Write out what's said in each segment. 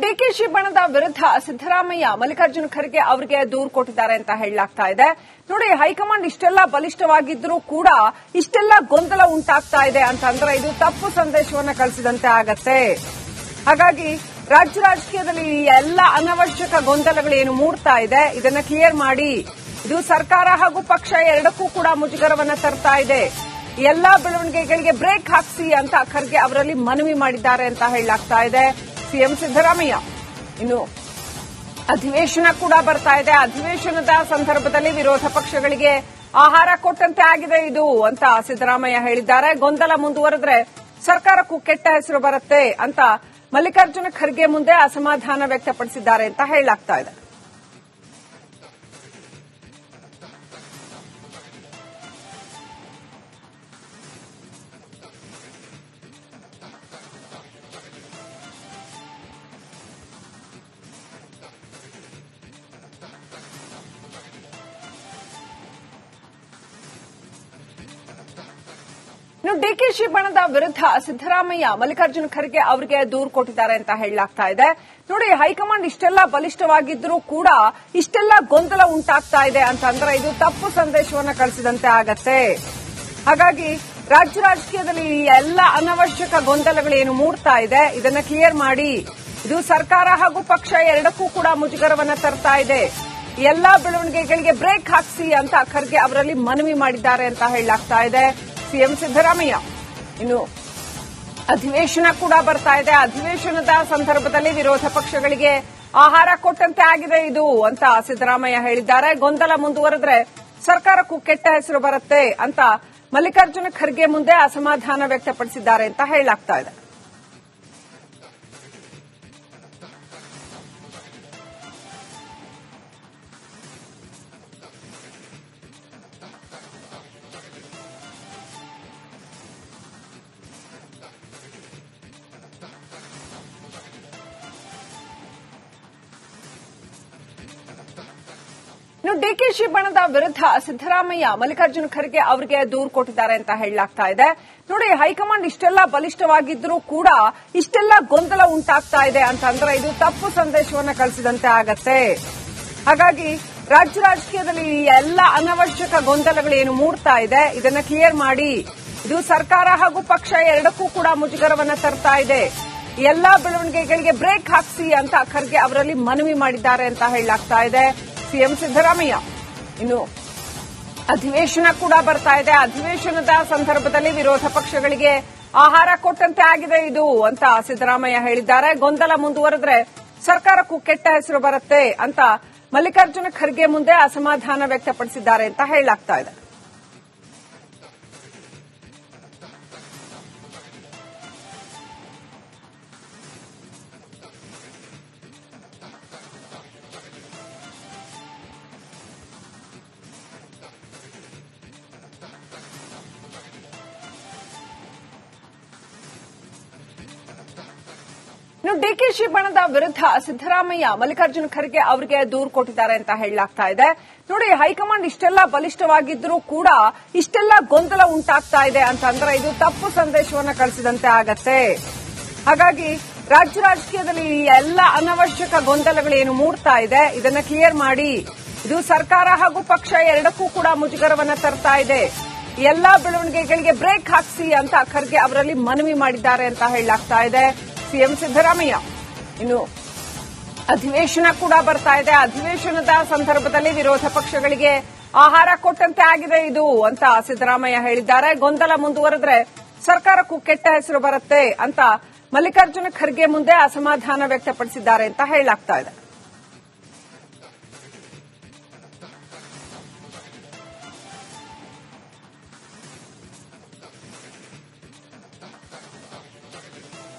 ಡಿಕೆಶಿ ಬಣದ ವಿರುದ್ಧ ಸಿದ್ದರಾಮಯ್ಯ ಮಲ್ಲಿಕಾರ್ಜುನ ಖರ್ಗೆ ಅವರಿಗೆ ದೂರು ಕೊಟ್ಟಿದ್ದಾರೆ ಅಂತ ಹೇಳಲಾಗ್ತಾ ಇದೆ. ನೋಡಿ, ಹೈಕಮಾಂಡ್ ಇಷ್ಟೆಲ್ಲ ಬಲಿಷ್ಠವಾಗಿದ್ರೂ ಕೂಡ ಇಷ್ಟೆಲ್ಲ ಗೊಂದಲ ಉಂಟಾಗ್ತಾ ಇದೆ ಅಂತಂದ್ರೆ ಇದು ತಪ್ಪು ಸಂದೇಶವನ್ನ ಕಳಿಸಿದಂತೆ ಆಗತ್ತೆ. ಹಾಗಾಗಿ ರಾಜ್ಯ ರಾಜಕೀಯದಲ್ಲಿ ಎಲ್ಲ ಅನವಶ್ಯಕ ಗೊಂದಲಗಳೇನು ಮೂಡ್ತಾ ಇದೆ ಇದನ್ನ ಕ್ಲಿಯರ್ ಮಾಡಿ. ಇದು ಸರ್ಕಾರ ಹಾಗೂ ಪಕ್ಷ ಎರಡಕ್ಕೂ ಕೂಡ ಮುಜುಗರವನ್ನ ತರ್ತಾ ಇದೆ. ಎಲ್ಲಾ ಬೆಳವಣಿಗೆಗಳಿಗೆ ಬ್ರೇಕ್ ಹಾಕಿಸಿ ಅಂತ ಖರ್ಗೆ ಅವರಲ್ಲಿ ಮನವಿ ಮಾಡಿದ್ದಾರೆ ಅಂತ ಹೇಳಲಾಗ್ತಾ ಇದೆ ಸಿಎಂ ಸಿದ್ದರಾಮಯ್ಯ. ಇನ್ನು ಅಧಿವೇಶನ ಕೂಡ ಬರ್ತಾ ಇದೆ. ಅಧಿವೇಶನದ ಸಂದರ್ಭದಲ್ಲಿ ವಿರೋಧ ಪಕ್ಷಗಳಿಗೆ ಆಹಾರ ಕೊಟ್ಟಂತೆ ಆಗಿದೆ ಇದು ಅಂತ ಸಿದ್ದರಾಮಯ್ಯ ಹೇಳಿದ್ದಾರೆ. ಗೊಂದಲ ಮುಂದುವರೆದ್ರೆ ಸರ್ಕಾರಕ್ಕೂ ಕೆಟ್ಟ ಹೆಸರು ಬರುತ್ತೆ ಅಂತ ಮಲ್ಲಿಕಾರ್ಜುನ ಖರ್ಗೆ ಮುಂದೆ ಅಸಮಾಧಾನ ವ್ಯಕ್ತಪಡಿಸಿದ್ದಾರೆ ಅಂತ ಹೇಳಲಾಗ್ತಾ ಇದೆ. ಡಿಕೆಶಿ ಬಣದ ವಿರುದ್ಧ ಸಿದ್ದರಾಮಯ್ಯ ಮಲ್ಲಿಕಾರ್ಜುನ ಖರ್ಗೆ ಅವರಿಗೆ ದೂರು ಕೊಟ್ಟಿದ್ದಾರೆ ಅಂತ ಹೇಳಲಾಗ್ತಾ ಇದೆ. ನೋಡಿ, ಹೈಕಮಾಂಡ್ ಇಷ್ಟೆಲ್ಲ ಬಲಿಷ್ಠವಾಗಿದ್ರೂ ಕೂಡ ಇಷ್ಟೆಲ್ಲ ಗೊಂದಲ ಉಂಟಾಗ್ತಾ ಇದೆ ಅಂತಂದ್ರೆ ಇದು ತಪ್ಪು ಸಂದೇಶವನ್ನ ಕಳಿಸಿದಂತೆ ಆಗತ್ತೆ. ಹಾಗಾಗಿ ರಾಜ್ಯ ರಾಜಕೀಯದಲ್ಲಿ ಎಲ್ಲ ಅನವಶ್ಯಕ ಗೊಂದಲಗಳೇನು ಮೂಡ್ತಾ ಇದೆ ಇದನ್ನ ಕ್ಲಿಯರ್ ಮಾಡಿ. ಇದು ಸರ್ಕಾರ ಹಾಗೂ ಪಕ್ಷ ಎರಡಕ್ಕೂ ಕೂಡ ಮುಜುಗರವನ್ನ ತರ್ತಾ ಇದೆ. ಎಲ್ಲಾ ಬೆಳವಣಿಗೆಗಳಿಗೆ ಬ್ರೇಕ್ ಹಾಕಿಸಿ ಅಂತ ಖರ್ಗೆ ಅವರಲ್ಲಿ ಮನವಿ ಮಾಡಿದ್ದಾರೆ ಅಂತ ಹೇಳಲಾಗ್ತಾ ಇದೆ ಸಿಎಂ ಸಿದ್ದರಾಮಯ್ಯ. ಇನ್ನು ಅಧಿವೇಶನ ಕೂಡ ಬರ್ತಾ ಇದೆ. ಅಧಿವೇಶನದ ಸಂದರ್ಭದಲ್ಲಿ ವಿರೋಧ ಪಕ್ಷಗಳಿಗೆ ಆಹಾರ ಕೊಟ್ಟಂತೆ ಆಗಿದೆ ಇದು ಅಂತ ಸಿದ್ದರಾಮಯ್ಯ ಹೇಳಿದ್ದಾರೆ. ಗೊಂದಲ ಮುಂದುವರೆದ್ರೆ ಸರ್ಕಾರಕ್ಕೂ ಕೆಟ್ಟ ಹೆಸರು ಬರುತ್ತೆ ಅಂತ ಮಲ್ಲಿಕಾರ್ಜುನ ಖರ್ಗೆ ಮುಂದೆ ಅಸಮಾಧಾನ ವ್ಯಕ್ತಪಡಿಸಿದ್ದಾರೆ ಅಂತ ಹೇಳಲಾಗ್ತಾ ಇದೆ. ಡಿಕೆಶಿ ಬಣದ ವಿರುದ್ಧ ಸಿದ್ದರಾಮಯ್ಯ ಮಲ್ಲಿಕಾರ್ಜುನ ಖರ್ಗೆ ಅವರಿಗೆ ದೂರು ಕೊಟ್ಟಿದ್ದಾರೆ ಅಂತ ಹೇಳಲಾಗ್ತಾ ಇದೆ. ನೋಡಿ, ಹೈಕಮಾಂಡ್ ಇಷ್ಟೆಲ್ಲ ಬಲಿಷ್ಠವಾಗಿದ್ರೂ ಕೂಡ ಇಷ್ಟೆಲ್ಲ ಗೊಂದಲ ಉಂಟಾಗ್ತಾ ಇದೆ ಅಂತಂದ್ರೆ ಇದು ತಪ್ಪು ಸಂದೇಶವನ್ನ ಕಳಿಸಿದಂತೆ ಆಗತ್ತೆ. ಹಾಗಾಗಿ ರಾಜ್ಯ ರಾಜಕೀಯದಲ್ಲಿ ಎಲ್ಲ ಅನವಶ್ಯಕ ಗೊಂದಲಗಳೇನು ಮೂಡ್ತಾ ಇದೆ ಇದನ್ನ ಕ್ಲಿಯರ್ ಮಾಡಿ. ಇದು ಸರ್ಕಾರ ಹಾಗೂ ಪಕ್ಷ ಎರಡಕ್ಕೂ ಕೂಡ ಮುಜುಗರವನ್ನ ತರ್ತಾ ಇದೆ. ಎಲ್ಲಾ ಬೆಳವಣಿಗೆಗಳಿಗೆ ಬ್ರೇಕ್ ಹಾಕಿಸಿ ಅಂತ ಖರ್ಗೆ ಅವರಲ್ಲಿ ಮನವಿ ಮಾಡಿದ್ದಾರೆ ಅಂತ ಹೇಳಲಾಗ್ತಾ ಇದೆ ಸಿಎಂ ಸಿದ್ದರಾಮಯ್ಯ. ಇನ್ನು ಅಧಿವೇಶನ ಕೂಡ ಬರ್ತಾ ಇದೆ. ಅಧಿವೇಶನದ ಸಂದರ್ಭದಲ್ಲಿ ವಿರೋಧ ಪಕ್ಷಗಳಿಗೆ ಆಹಾರ ಕೊಟ್ಟಂತೆ ಆಗಿದೆ ಇದು ಅಂತ ಸಿದ್ದರಾಮಯ್ಯ ಹೇಳಿದ್ದಾರೆ. ಗೊಂದಲ ಮುಂದುವರೆದ್ರೆ ಸರ್ಕಾರಕ್ಕೂ ಕೆಟ್ಟ ಹೆಸರು ಬರುತ್ತೆ ಅಂತ ಮಲ್ಲಿಕಾರ್ಜುನ ಖರ್ಗೆ ಮುಂದೆ ಅಸಮಾಧಾನ ವ್ಯಕ್ತಪಡಿಸಿದ್ದಾರೆ ಅಂತ ಹೇಳಲಾಗ್ತಾ ಇದೆ. ಡಿಕೆಶಿ ಬಣದ ವಿರುದ್ಧ ಸಿದ್ದರಾಮಯ್ಯ ಮಲ್ಲಿಕಾರ್ಜುನ ಖರ್ಗೆ ಅವರಿಗೆ ದೂರು ಕೊಟ್ಟಿದ್ದಾರೆ ಅಂತ ಹೇಳಲಾಗ್ತಾ ಇದೆ. ನೋಡಿ, ಹೈಕಮಾಂಡ್ ಇಷ್ಟೆಲ್ಲ ಬಲಿಷ್ಠವಾಗಿದ್ರೂ ಕೂಡ ಇಷ್ಟೆಲ್ಲ ಗೊಂದಲ ಉಂಟಾಗ್ತಾ ಇದೆ ಅಂತಂದ್ರೆ ಇದು ತಪ್ಪು ಸಂದೇಶವನ್ನ ಕಳಿಸಿದಂತೆ ಆಗತ್ತೆ. ಹಾಗಾಗಿ ರಾಜ್ಯ ರಾಜಕೀಯದಲ್ಲಿ ಎಲ್ಲ ಅನವಶ್ಯಕ ಗೊಂದಲಗಳೇನು ಮೂಡ್ತಾ ಇದೆ ಇದನ್ನ ಕ್ಲಿಯರ್ ಮಾಡಿ. ಇದು ಸರ್ಕಾರ ಹಾಗೂ ಪಕ್ಷ ಎರಡಕ್ಕೂ ಕೂಡ ಮುಜುಗರವನ್ನ ತರ್ತಾ ಇದೆ. ಎಲ್ಲಾ ಬೆಳವಣಿಗೆಗಳಿಗೆ ಬ್ರೇಕ್ ಹಾಕಿಸಿ ಅಂತ ಖರ್ಗೆ ಅವರಲ್ಲಿ ಮನವಿ ಮಾಡಿದ್ದಾರೆ ಅಂತ ಹೇಳಲಾಗ್ತಾ ಇದೆ ಸಿಎಂ ಸಿದ್ದರಾಮಯ್ಯ. ಇನ್ನು ಅಧಿವೇಶನ ಕೂಡ ಬರ್ತಾ ಇದೆ. ಅಧಿವೇಶನದ ಸಂದರ್ಭದಲ್ಲಿ ವಿರೋಧ ಪಕ್ಷಗಳಿಗೆ ಆಹಾರ ಕೊಟ್ಟಂತೆ ಆಗಿದೆ ಇದು ಅಂತ ಸಿದ್ದರಾಮಯ್ಯ ಹೇಳಿದ್ದಾರೆ. ಗೊಂದಲ ಮುಂದುವರೆದ್ರೆ ಸರ್ಕಾರಕ್ಕೂ ಕೆಟ್ಟ ಹೆಸರು ಬರುತ್ತೆ ಅಂತ ಮಲ್ಲಿಕಾರ್ಜುನ ಖರ್ಗೆ ಮುಂದೆ ಅಸಮಾಧಾನ ವ್ಯಕ್ತಪಡಿಸಿದ್ದಾರೆ ಅಂತ ಹೇಳಲಾಗ್ತಾ ಇದೆ.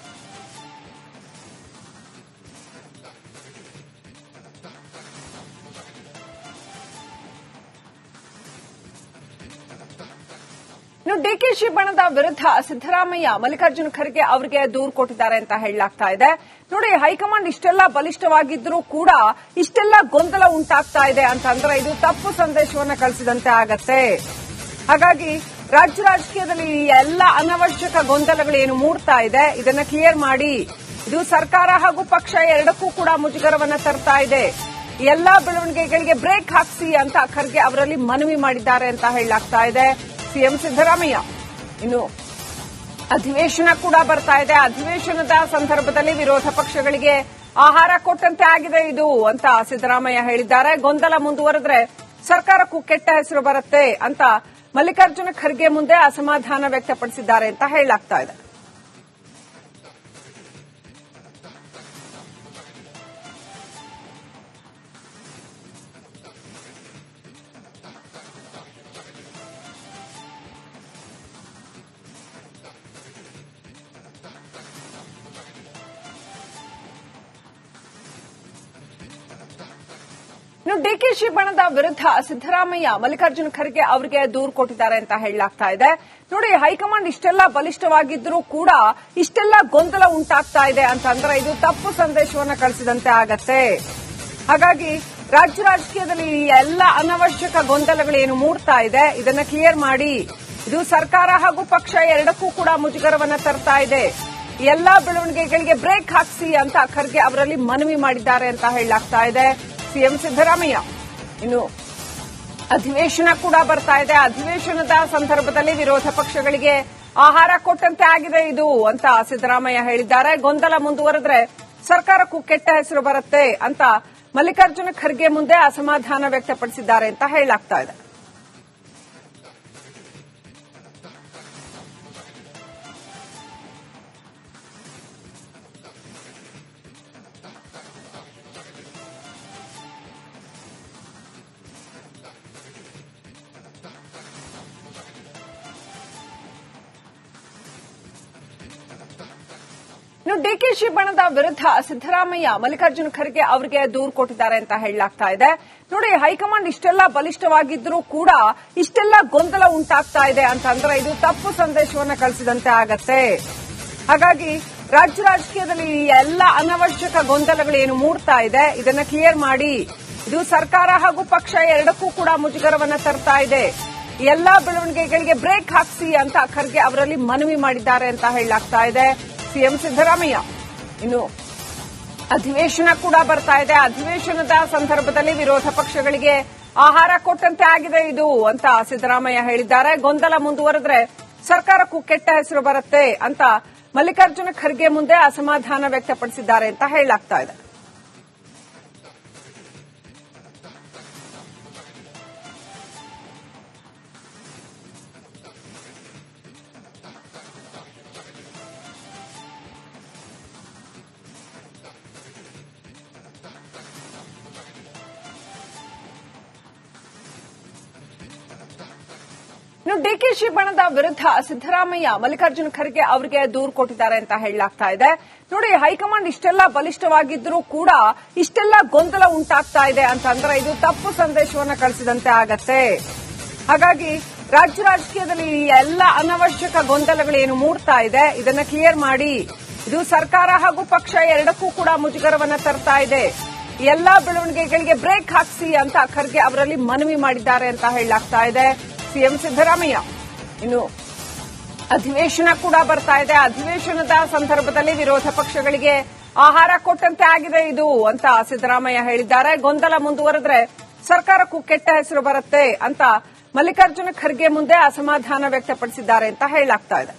ಡಿಕೆಶಿ ಬಣದ ವಿರುದ್ಧ ಸಿದ್ದರಾಮಯ್ಯ ಮಲ್ಲಿಕಾರ್ಜುನ ಖರ್ಗೆ ಅವರಿಗೆ ದೂರು ಕೊಟ್ಟಿದ್ದಾರೆ ಅಂತ ಹೇಳಲಾಗ್ತಾ ಇದೆ. ನೋಡಿ, ಹೈಕಮಾಂಡ್ ಇಷ್ಟೆಲ್ಲ ಬಲಿಷ್ಠವಾಗಿದ್ರೂ ಕೂಡ ಇಷ್ಟೆಲ್ಲ ಗೊಂದಲ ಉಂಟಾಗ್ತಾ ಇದೆ ಅಂತಂದ್ರೆ ಇದು ತಪ್ಪು ಸಂದೇಶವನ್ನ ಕಳಿಸಿದಂತೆ ಆಗತ್ತೆ. ಹಾಗಾಗಿ ರಾಜ್ಯ ರಾಜಕೀಯದಲ್ಲಿ ಎಲ್ಲ ಅನವಶ್ಯಕ ಗೊಂದಲಗಳೇನು ಮೂಡ್ತಾ ಇದೆ ಇದನ್ನ ಕ್ಲಿಯರ್ ಮಾಡಿ. ಇದು ಸರ್ಕಾರ ಹಾಗೂ ಪಕ್ಷ ಎರಡಕ್ಕೂ ಕೂಡ ಮುಜುಗರವನ್ನ ತರ್ತಾ ಇದೆ. ಎಲ್ಲಾ ಬೆಳವಣಿಗೆಗಳಿಗೆ ಬ್ರೇಕ್ ಹಾಕಿಸಿ ಅಂತ ಖರ್ಗೆ ಅವರಲ್ಲಿ ಮನವಿ ಮಾಡಿದ್ದಾರೆ ಅಂತ ಹೇಳಲಾಗ್ತಾ ಇದೆ. ಸಿಎಂ ಸಿದ್ದರಾಮಯ್ಯ ಇನ್ನು ಅಧಿವೇಶನ ಕೂಡ ಬರ್ತಾ ಇದೆ. ಅಧಿವೇಶನದ ಸಂದರ್ಭದಲ್ಲಿ ವಿರೋಧ ಪಕ್ಷಗಳಿಗೆ ಆಹಾರ ಕೊಟ್ಟಂತೆ ಆಗಿದೆ ಇದು ಅಂತ ಸಿದ್ದರಾಮಯ್ಯ ಹೇಳಿದ್ದಾರೆ. ಗೊಂದಲ ಮುಂದುವರೆದ್ರೆ ಸರ್ಕಾರಕ್ಕೂ ಕೆಟ್ಟ ಹೆಸರು ಬರುತ್ತೆ ಅಂತ ಮಲ್ಲಿಕಾರ್ಜುನ ಖರ್ಗೆ ಮುಂದೆ ಅಸಮಾಧಾನ ವ್ಯಕ್ತಪಡಿಸಿದ್ದಾರೆ ಅಂತ ಹೇಳಲಾಗ್ತಾ ಇದೆ. ಇನ್ನು ಡಿಕೆಶಿ ಬಣದ ವಿರುದ್ಧ ಸಿದ್ದರಾಮಯ್ಯ ಮಲ್ಲಿಕಾರ್ಜುನ ಖರ್ಗೆ ಅವರಿಗೆ ದೂರು ಕೊಟ್ಟಿದ್ದಾರೆ ಅಂತ ಹೇಳಲಾಗ್ತಾ ಇದೆ. ನೋಡಿ, ಹೈಕಮಾಂಡ್ ಇಷ್ಟೆಲ್ಲ ಬಲಿಷ್ಠವಾಗಿದ್ರೂ ಕೂಡ ಇಷ್ಟೆಲ್ಲ ಗೊಂದಲ ಉಂಟಾಗ್ತಾ ಇದೆ ಅಂತಂದ್ರೆ ಇದು ತಪ್ಪು ಸಂದೇಶವನ್ನ ಕಳಿಸಿದಂತೆ ಆಗತ್ತೆ. ಹಾಗಾಗಿ ರಾಜ್ಯ ರಾಜಕೀಯದಲ್ಲಿ ಎಲ್ಲ ಅನವಶ್ಯಕ ಗೊಂದಲಗಳೇನು ಮೂಡ್ತಾ ಇದೆ ಇದನ್ನ ಕ್ಲಿಯರ್ ಮಾಡಿ. ಇದು ಸರ್ಕಾರ ಹಾಗೂ ಪಕ್ಷ ಎರಡಕ್ಕೂ ಕೂಡ ಮುಜುಗರವನ್ನ ತರ್ತಾ ಇದೆ. ಎಲ್ಲಾ ಬೆಳವಣಿಗೆಗಳಿಗೆ ಬ್ರೇಕ್ ಹಾಕಿಸಿ ಅಂತ ಖರ್ಗೆ ಅವರಲ್ಲಿ ಮನವಿ ಮಾಡಿದ್ದಾರೆ ಅಂತ ಹೇಳಲಾಗ್ತಾ ಇದೆ. ಸಿಎಂ ಸಿದ್ದರಾಮಯ್ಯ ಇನ್ನು ಅಧಿವೇಶನ ಕೂಡ ಬರ್ತಾ ಇದೆ. ಅಧಿವೇಶನದ ಸಂದರ್ಭದಲ್ಲಿ ವಿರೋಧ ಪಕ್ಷಗಳಿಗೆ ಆಹಾರ ಕೊಟ್ಟಂತೆ ಆಗಿದೆ ಇದು ಅಂತ ಸಿದ್ದರಾಮಯ್ಯ ಹೇಳಿದ್ದಾರೆ. ಗೊಂದಲ ಮುಂದುವರೆದ್ರೆ ಸರ್ಕಾರಕ್ಕೂ ಕೆಟ್ಟ ಹೆಸರು ಬರುತ್ತೆ ಅಂತ ಮಲ್ಲಿಕಾರ್ಜುನ ಖರ್ಗೆ ಮುಂದೆ ಅಸಮಾಧಾನ ವ್ಯಕ್ತಪಡಿಸಿದ್ದಾರೆ ಅಂತ ಹೇಳಲಾಗ್ತಾ ಇದೆ. ಇನ್ನು ಡಿಕೆಶಿ ಬಣದ ವಿರುದ್ಧ ಸಿದ್ದರಾಮಯ್ಯ ಮಲ್ಲಿಕಾರ್ಜುನ ಖರ್ಗೆ ಅವರಿಗೆ ದೂರು ಕೊಟ್ಟಿದ್ದಾರೆ ಅಂತ ಹೇಳಲಾಗ್ತಾ ಇದೆ. ನೋಡಿ, ಹೈಕಮಾಂಡ್ ಇಷ್ಟೆಲ್ಲ ಬಲಿಷ್ಠವಾಗಿದ್ರೂ ಕೂಡ ಇಷ್ಟೆಲ್ಲ ಗೊಂದಲ ಉಂಟಾಗ್ತಾ ಇದೆ ಅಂತಂದ್ರೆ ಇದು ತಪ್ಪು ಸಂದೇಶವನ್ನ ಕಳಿಸಿದಂತೆ ಆಗತ್ತೆ. ಹಾಗಾಗಿ ರಾಜ್ಯ ರಾಜಕೀಯದಲ್ಲಿ ಎಲ್ಲ ಅನವಶ್ಯಕ ಗೊಂದಲಗಳೇನು ಮೂಡ್ತಾ ಇದೆ ಇದನ್ನ ಕ್ಲಿಯರ್ ಮಾಡಿ. ಇದು ಸರ್ಕಾರ ಹಾಗೂ ಪಕ್ಷ ಎರಡಕ್ಕೂ ಕೂಡ ಮುಜುಗರವನ್ನ ತರ್ತಾ ಇದೆ. ಎಲ್ಲಾ ಬೆಳವಣಿಗೆಗಳಿಗೆ ಬ್ರೇಕ್ ಹಾಕಿಸಿ ಅಂತ ಖರ್ಗೆ ಅವರಲ್ಲಿ ಮನವಿ ಮಾಡಿದ್ದಾರೆ ಅಂತ ಹೇಳಲಾಗ್ತಾ ಇದೆ. ಸಿಎಂ ಸಿದ್ದರಾಮಯ್ಯ ಇನ್ನು ಅಧಿವೇಶನ ಕೂಡ ಬರ್ತಾ ಇದೆ. ಅಧಿವೇಶನದ ಸಂದರ್ಭದಲ್ಲಿ ವಿರೋಧ ಪಕ್ಷಗಳಿಗೆ ಆಹಾರ ಕೊಟ್ಟಂತೆ ಆಗಿದೆ ಇದು ಅಂತ ಸಿದ್ದರಾಮಯ್ಯ ಹೇಳಿದ್ದಾರೆ. ಗೊಂದಲ ಮುಂದುವರೆದ್ರೆ ಸರ್ಕಾರಕ್ಕೂ ಕೆಟ್ಟ ಹೆಸರು ಬರುತ್ತೆ ಅಂತ ಮಲ್ಲಿಕಾರ್ಜುನ ಖರ್ಗೆ ಮುಂದೆ ಅಸಮಾಧಾನ ವ್ಯಕ್ತಪಡಿಸಿದ್ದಾರೆ ಅಂತ ಹೇಳಲಾಗ್ತಾ ಇದೆ. ಇನ್ನು ಡಿಕೆಶಿ ಬಣದ ವಿರುದ್ಧ ಸಿದ್ದರಾಮಯ್ಯ ಮಲ್ಲಿಕಾರ್ಜುನ ಖರ್ಗೆ ಅವರಿಗೆ ದೂರು ಕೊಟ್ಟಿದ್ದಾರೆ ಅಂತ ಹೇಳಲಾಗ್ತಾ ಇದೆ. ನೋಡಿ, ಹೈಕಮಾಂಡ್ ಇಷ್ಟೆಲ್ಲ ಬಲಿಷ್ಠವಾಗಿದ್ರೂ ಕೂಡ ಇಷ್ಟೆಲ್ಲ ಗೊಂದಲ ಉಂಟಾಗ್ತಾ ಇದೆ ಅಂತಂದ್ರೆ ಇದು ತಪ್ಪು ಸಂದೇಶವನ್ನ ಕಳಿಸಿದಂತೆ ಆಗತ್ತೆ. ಹಾಗಾಗಿ ರಾಜ್ಯ ರಾಜಕೀಯದಲ್ಲಿ ಎಲ್ಲ ಅನವಶ್ಯಕ ಗೊಂದಲಗಳೇನು ಮೂಡ್ತಾ ಇದೆ ಇದನ್ನ ಕ್ಲಿಯರ್ ಮಾಡಿ. ಇದು ಸರ್ಕಾರ ಹಾಗೂ ಪಕ್ಷ ಎರಡಕ್ಕೂ ಕೂಡ ಮುಜುಗರವನ್ನ ತರ್ತಾ ಇದೆ. ಎಲ್ಲಾ ಬೆಳವಣಿಗೆಗಳಿಗೆ ಬ್ರೇಕ್ ಹಾಕಿಸಿ ಅಂತ ಖರ್ಗೆ ಅವರಲ್ಲಿ ಮನವಿ ಮಾಡಿದ್ದಾರೆ ಅಂತ ಹೇಳಲಾಗ್ತಾ ಇದೆ. ಸಿಎಂ ಸಿದ್ದರಾಮಯ್ಯ ಇನ್ನು ಅಧಿವೇಶನ ಕೂಡ ಬರ್ತಾ ಇದೆ. ಅಧಿವೇಶನದ ಸಂದರ್ಭದಲ್ಲಿ ವಿರೋಧ ಪಕ್ಷಗಳಿಗೆ ಆಹಾರ ಕೊಟ್ಟಂತೆ ಆಗಿದೆ ಇದು ಅಂತ ಸಿದ್ದರಾಮಯ್ಯ ಹೇಳಿದ್ದಾರೆ. ಗೊಂದಲ ಮುಂದುವರೆದ್ರೆ ಸರ್ಕಾರಕ್ಕೂ ಕೆಟ್ಟ ಹೆಸರು ಬರುತ್ತೆ ಅಂತ ಮಲ್ಲಿಕಾರ್ಜುನ ಖರ್ಗೆ ಮುಂದೆ ಅಸಮಾಧಾನ ವ್ಯಕ್ತಪಡಿಸಿದ್ದಾರೆ ಅಂತ ಹೇಳಲಾಗ್ತಾ ಇದೆ.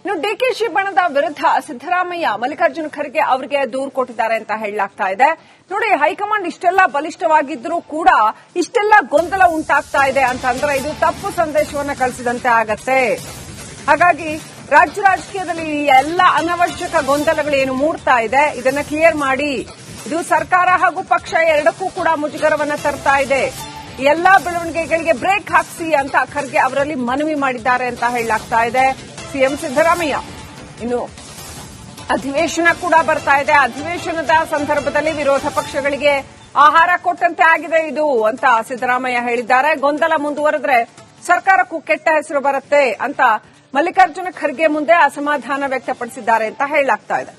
ಇನ್ನು ಡಿಕೆಶಿ ಬಣದ ವಿರುದ್ಧ ಸಿದ್ದರಾಮಯ್ಯ ಮಲ್ಲಿಕಾರ್ಜುನ ಖರ್ಗೆ ಅವರಿಗೆ ದೂರು ಕೊಟ್ಟಿದ್ದಾರೆ ಅಂತ ಹೇಳಲಾಗ್ತಾ ಇದೆ. ನೋಡಿ, ಹೈಕಮಾಂಡ್ ಇಷ್ಟೆಲ್ಲ ಬಲಿಷ್ಠವಾಗಿದ್ರೂ ಕೂಡ ಇಷ್ಟೆಲ್ಲ ಗೊಂದಲ ಉಂಟಾಗ್ತಾ ಇದೆ ಅಂತಂದ್ರೆ ಇದು ತಪ್ಪು ಸಂದೇಶವನ್ನ ಕಳಿಸಿದಂತೆ ಆಗತ್ತೆ. ಹಾಗಾಗಿ ರಾಜ್ಯ ರಾಜಕೀಯದಲ್ಲಿ ಎಲ್ಲ ಅನವಶ್ಯಕ ಗೊಂದಲಗಳೇನು ಮೂಡ್ತಾ ಇದೆ ಇದನ್ನ ಕ್ಲಿಯರ್ ಮಾಡಿ. ಇದು ಸರ್ಕಾರ ಹಾಗೂ ಪಕ್ಷ ಎರಡಕ್ಕೂ ಕೂಡ ಮುಜುಗರವನ್ನ ತರ್ತಾ ಇದೆ. ಎಲ್ಲಾ ಬೆಳವಣಿಗೆಗಳಿಗೆ ಬ್ರೇಕ್ ಹಾಕಿಸಿ ಅಂತ ಖರ್ಗೆ ಅವರಲ್ಲಿ ಮನವಿ ಮಾಡಿದ್ದಾರೆ ಅಂತ ಹೇಳಲಾಗ್ತಾ ಇದೆ. ಸಿಎಂ ಸಿದ್ದರಾಮಯ್ಯ ಇನ್ನು ಅಧಿವೇಶನ ಕೂಡ ಬರ್ತಾ ಇದೆ. ಅಧಿವೇಶನದ ಸಂದರ್ಭದಲ್ಲಿ ವಿರೋಧ ಪಕ್ಷಗಳಿಗೆ ಆಹಾರ ಕೊಟ್ಟಂತೆ ಆಗಿದೆ ಇದು ಅಂತ ಸಿದ್ದರಾಮಯ್ಯ ಹೇಳಿದ್ದಾರೆ. ಗೊಂದಲ ಮುಂದುವರೆದ್ರೆ ಸರ್ಕಾರಕ್ಕೂ ಕೆಟ್ಟ ಹೆಸರು ಬರುತ್ತೆ ಅಂತ ಮಲ್ಲಿಕಾರ್ಜುನ ಖರ್ಗೆ ಮುಂದೆ ಅಸಮಾಧಾನ ವ್ಯಕ್ತಪಡಿಸಿದ್ದಾರೆ ಅಂತ ಹೇಳಲಾಗ್ತಾ ಇದೆ.